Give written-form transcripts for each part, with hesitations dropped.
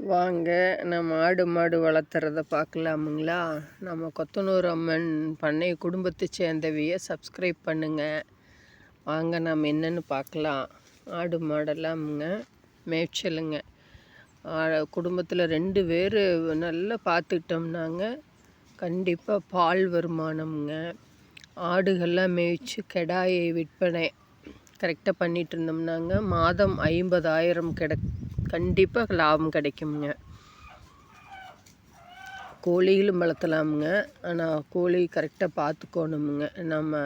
வாங்க நம்ம ஆடு மாடு வளர்த்துறத பார்க்கலாமுங்களா. நம்ம கொத்தனூர் அம்மன் பண்ணை குடும்பத்தை சேர்ந்தவையை சப்ஸ்கிரைப் பண்ணுங்கள். வாங்க நம்ம என்னென்னு பார்க்கலாம். ஆடு மாடெல்லாமுங்க மேய்ச்சலுங்க. குடும்பத்தில் 2 பேர் நல்லா பார்த்துக்கிட்டோம்னாங்க கண்டிப்பாக பால் வருமானமுங்க. ஆடுகள்லாம் மேய்ச்சி கெடாயை விற்பனை கரெக்டாக பண்ணிகிட்டு இருந்தோம்னாங்க மாதம் 50,000 கண்டிப்பாக லாபம் கிடைக்குங்க. கோழிகளும் வளர்த்தலாமுங்க. ஆனால் கோழி கரெக்டாக பார்த்துக்கணுமுங்க. நம்ம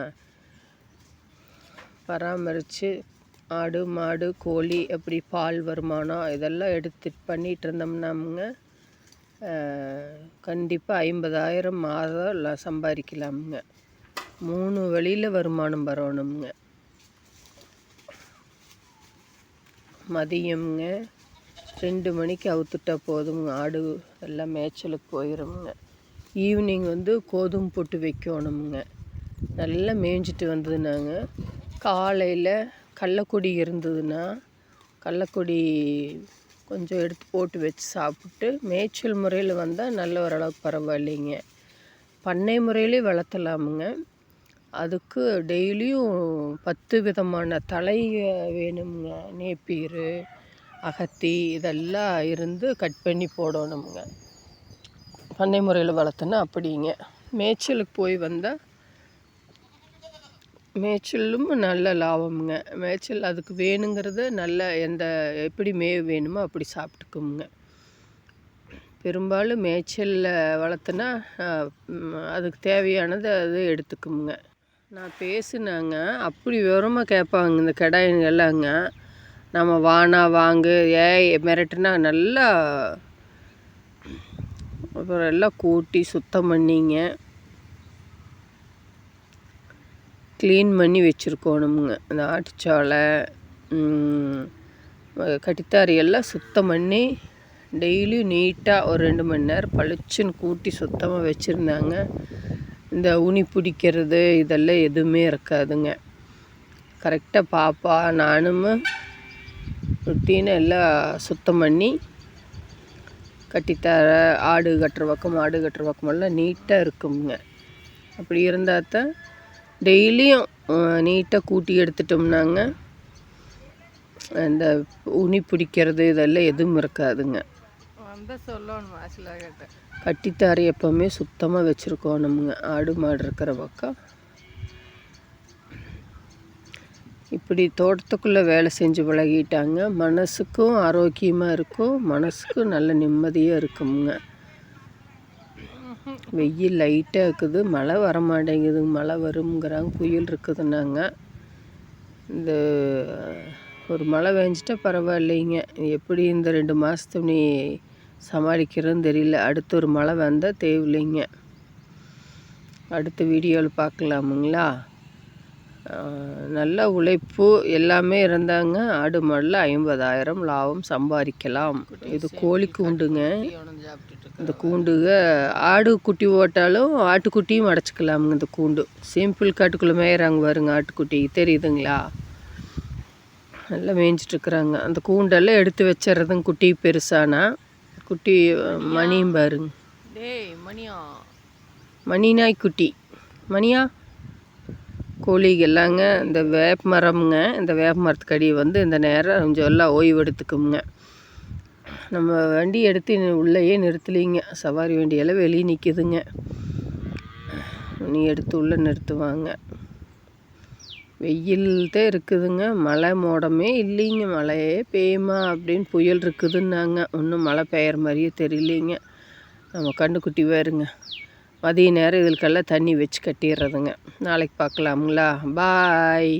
பராமரித்து ஆடு மாடு கோழி எப்படி பால் வருமானம் இதெல்லாம் எடுத்து பண்ணிகிட்டு இருந்தோம்னாமுங்க கண்டிப்பாக 50,000 மாதம் சம்பாதிக்கலாமுங்க. 3 வழியில் வருமானம் வரணுமுங்க. மதியம்ங்க 2 மணிக்கு அவுத்துட்டா போதுங்க. ஆடு எல்லாம் மேய்ச்சலுக்கு போயிடுமுங்க. ஈவினிங் கோதுமை போட்டு வைக்கணுமுங்க. நல்லா மேய்ஞ்சிட்டு வந்ததுனாங்க காலையில் கடலக்கொடி இருந்ததுன்னா கடலக்கொடி கொஞ்சம் எடுத்து போட்டு வச்சு சாப்பிட்டு மேய்ச்சல் முறையில் வந்தால் நல்ல ஓரளவுக்கு பரவாயில்லைங்க. பண்ணை முறையிலே வளர்த்தலாமுங்க. அதுக்கு டெய்லியும் 10 விதமான தழை வேணுமுங்க. நேப்பீர் அகத்தி இதெல்லாம் இருந்து கட் பண்ணி போடணுமுங்க. பண்ணை முறையில் வளர்த்தோன்னா அப்படிங்க. மேய்ச்சலுக்கு போய் வந்தால் மேய்ச்சலும் நல்ல லாபமுங்க. மேய்ச்சல் அதுக்கு வேணுங்கிறத நல்ல எப்படி மேய வேணுமோ அப்படி சாப்பிட்டுக்குமுங்க. பெரும்பாலும் மேய்ச்சலில் வளர்த்தோன்னா அதுக்கு தேவையானது அது எடுத்துக்குமுங்க. நான் பேசுனாங்க அப்படி விவரமாக கேட்பாங்க இந்த கெடாயிங்க எல்லாங்க. நம்ம வானா வாங்கு மிரட்டுனா நல்லா அப்புறம் எல்லாம் கூட்டி சுத்தம் பண்ணிங்க க்ளீன் பண்ணி வச்சுருக்கணுமுங்க. அந்த ஆட்டுச்சாலை கட்டித்தாரி எல்லாம் சுத்தம் பண்ணி டெய்லியும் நீட்டாக ஒரு 2 மணி நேரம் பளிச்சுன்னு கூட்டி சுத்தமாக வச்சுருந்தாங்க. இந்த உனி பிடிக்கிறது இதெல்லாம் எதுவுமே இருக்காதுங்க. கரெக்டாக பாப்பா நானும் ரொட்டீனை எல்லாம் சுத்தம் பண்ணி கட்டித்தர ஆடு கட்டுற பக்கமெல்லாம் நீட்டாக இருக்குங்க. அப்படி இருந்தால் தான் டெய்லியும் நீட்டாக கூட்டி எடுத்துட்டோம்னாங்க இந்த உனி பிடிக்கிறது இதெல்லாம் எதுவும் இருக்காதுங்க. சொல்லணும் கட்டித்தாரி எப்போவுமே சுத்தமாக வச்சுருக்கணுமுங்க. ஆடு மாடு இருக்கிற பக்கம் இப்படி தோட்டத்துக்குள்ளே வேலை செஞ்சு பழகிட்டாங்க. மனசுக்கும் ஆரோக்கியமாக இருக்கும், மனசுக்கும் நல்ல நிம்மதியாக இருக்குமுங்க. வெயில் லைட்டாக இருக்குது, மழை வர மாட்டேங்குதுங்க. மழை வருங்கிறாங்க, புயல் இருக்குதுன்னாங்க. இந்த ஒரு மழை பெஞ்சிட்டா பரவாயில்லைங்க. எப்படி இந்த 2 மாதத்து நீ சமாளிக்கிறதுன்னு தெரியல. அடுத்த ஒரு மழை வந்தால் தேவையில்லைங்க. அடுத்த வீடியோவில் பார்க்கலாமுங்களா. நல்ல உழைப்பு எல்லாமே இருந்தாங்க. ஆடு மாடில் 50,000 லாபம் சம்பாதிக்கலாம். இது கோழி கூண்டுங்க. இந்த கூண்டுக ஆடு குட்டி போட்டாலும் ஆட்டுக்குட்டியும் அடைச்சிக்கலாமுங்க. இந்த கூண்டு சிம்பிள் காட்டுக்குள்ளே மேயிறாங்க பாருங்க. ஆட்டுக்குட்டி தெரியுதுங்களா, நல்லா மேய்ஞ்சிட்ருக்குறாங்க. அந்த கூண்டெல்லாம் எடுத்து வச்சிட்றதுங்க. குட்டி பெருசானா குட்டி மணியும் பாருங்க. மணி நாய்க்குட்டி மணியா கோழிகள்லாங்க. இந்த வேப்ப மரம்ங்க. இந்த வேப்ப மரத்துக்கடி இந்த நேரம் கொஞ்சம் எல்லாம் ஓய்வு எடுத்துக்குங்க. நம்ம வண்டி எடுத்து உள்ளேயே நிறுத்தலிங்க. சவாரி வண்டியெல்லாம் வெளியே நிற்கிதுங்க. நீ எடுத்து உள்ளே நிறுத்துவாங்க. வெயில் தான் இருக்குதுங்க. மழை மோடமே இல்லைங்க. மழையே பெய்யுமா அப்படின்னு புயல் இருக்குதுன்னாங்க. ஒன்றும் மழை பெய்கிற மாதிரியே தெரியலிங்க. நம்ம கண்ணுக்குட்டி வேறுங்க. மதிய நேரம் இதுக்கெல்லாம் தண்ணி வச்சு கட்டிடுறதுங்க. நாளைக்கு பார்க்கலாமுங்களா. பாய்.